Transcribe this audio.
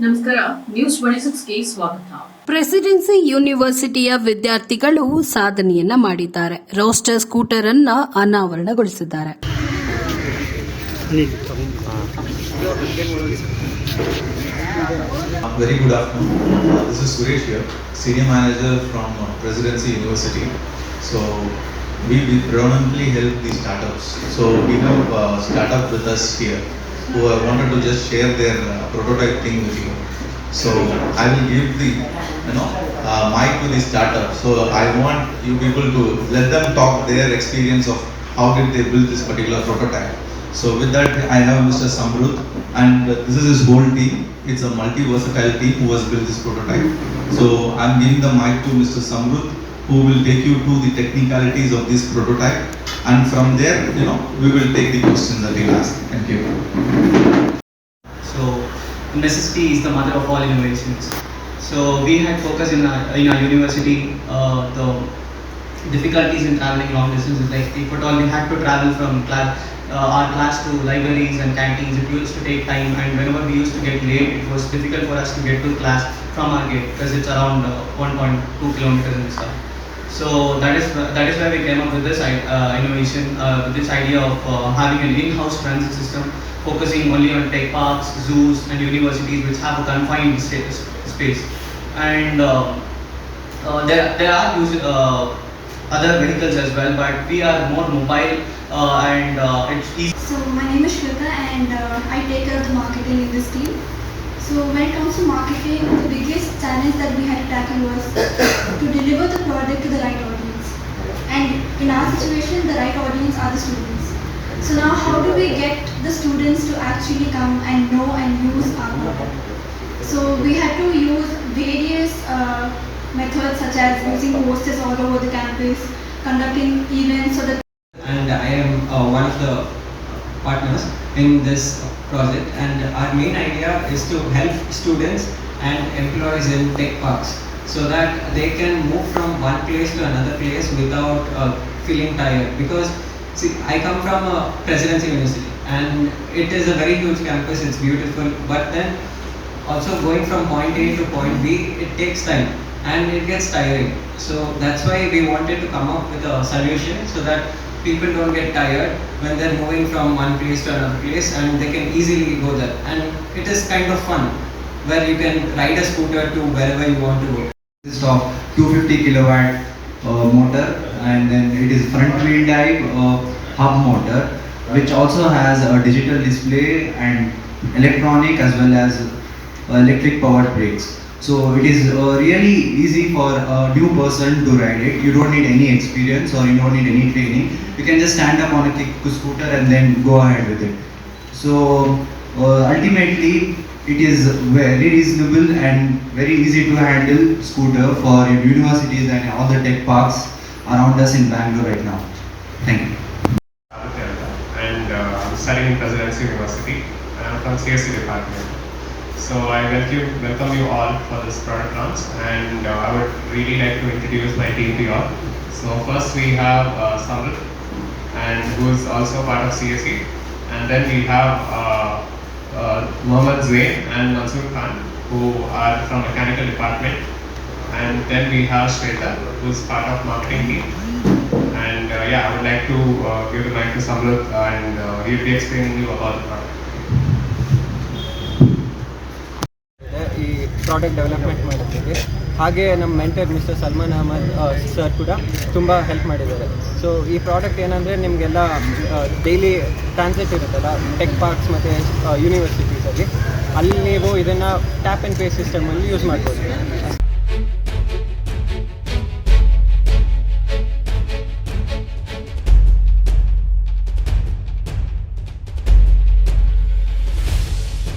ನಮಸ್ಕಾರ, ನ್ಯೂಸ್ 26ಗೆ ಸ್ವಾಗತ. ಪ್ರೆಸಿಡೆನ್ಸಿ ಯೂನಿವರ್ಸಿಟಿಯ ವಿದ್ಯಾರ್ಥಿಗಳು ಸಾಧನೆಯನ್ನ ಮಾಡಿದ್ದಾರೆ. ರೋಸ್ಟರ್ ಸ್ಕೂಟರ್ ಅನ್ನ ಅನಾವರಣಗೊಳಿಸಿದ್ದಾರೆ. Very good afternoon. This is Suresh here, Senior Manager from Presidency University. So we predominantly help the startups. So we have a startup with us here who have wanted to just share their prototype thing with you. So I will give the mic to the startup. So I want you people to let them talk their experience of how did they build this particular prototype. So with that I have Mr. Samruth, and this is his whole team. It's a multi-versatile team who has built this prototype. So I'm giving the mic to Mr. Samruth, who will take you to the technicalities of this prototype, and from there we will take the questions that you ask. Thank you. So necessity is the mother of all innovations. So we had focused in our university the difficulties in traveling long distances. Like if at all we had to travel from our class to libraries and canteens, it used to take time, and whenever we used to get late, it was difficult for us to get to class from our gate because it's around 1.2 kilometers and stuff. So that is why we came up with this innovation, with this idea of having an in-house transit system focusing only on tech parks, zoos and universities which have a confined space. And there are other vehicles as well, but we are more mobile and it's easy. So my name is Shweta, and I take care of the marketing in this team. So when it comes to marketing, the biggest challenge that we had to tackle was to deliver the product to the right audience. And in our situation, the right audience are the students. So now how do we get the students to actually come and know and use our product? So we had to use various methods such as using posters all over the campus, conducting events so that. And I am one of the partners in this project, and our main idea is to help students and employees in tech parks so that they can move from one place to another place without feeling tired. Because see, I come from a Presidency University and it is a very huge campus, it's beautiful, but then also going from point A to point B, it takes time and it gets tiring. So that's why we wanted to come up with a solution so that people don't get tired when they're moving from one place to another place, and they can easily go there. And it is kind of fun where you can ride a scooter to wherever you want to go. This is of 250 kilowatt motor, and then it is front wheel drive hub motor, which also has a digital display and electronic as well as electric powered brakes. So it is really easy for a new person to ride it. You don't need any experience or you don't need any training. You can just stand up on a scooter and then go ahead with it. So ultimately it is very reasonable and very easy to handle scooter for universities and all the tech parks around us in Bangalore right now. Thank you. And I'm studying in Presidency University, and I'm from CSC department. So I welcome you all for this product launch, and I would really like to introduce my team to you all. So first we have Samruth, and who is also part of CSE, and then we have Mohammed Zain and Mansoor Khan, who are from mechanical department, and then we have Shweta, who is part of marketing team. And I would like to give the mic to Samruth, and he will be explaining you about the product. ಈ product development ಮಾಡಿದ್ದೀವಿ. ಹಾಗೆ ನಮ್ಮ mentor mister Salman Ahmed sir ಕೂಡ ತುಂಬ help ಮಾಡಿದ್ದಾರೆ. So ಈ product ಏನಂದರೆ ನಿಮಗೆಲ್ಲ ಡೈಲಿ ಟ್ರಾನ್ಸಿಟ್ ಇರುತ್ತಲ್ಲ ಟೆಕ್ ಪಾರ್ಕ್ಸ್ ಮತ್ತು ಯೂನಿವರ್ಸಿಟೀಸಲ್ಲಿ, ಅಲ್ಲಿ ನೀವು ಇದನ್ನು ಟ್ಯಾಪ್ ಆ್ಯಂಡ್ ಪೇ ಸಿಸ್ಟಮಲ್ಲಿ ಯೂಸ್ ಮಾಡ್ಬೋದು.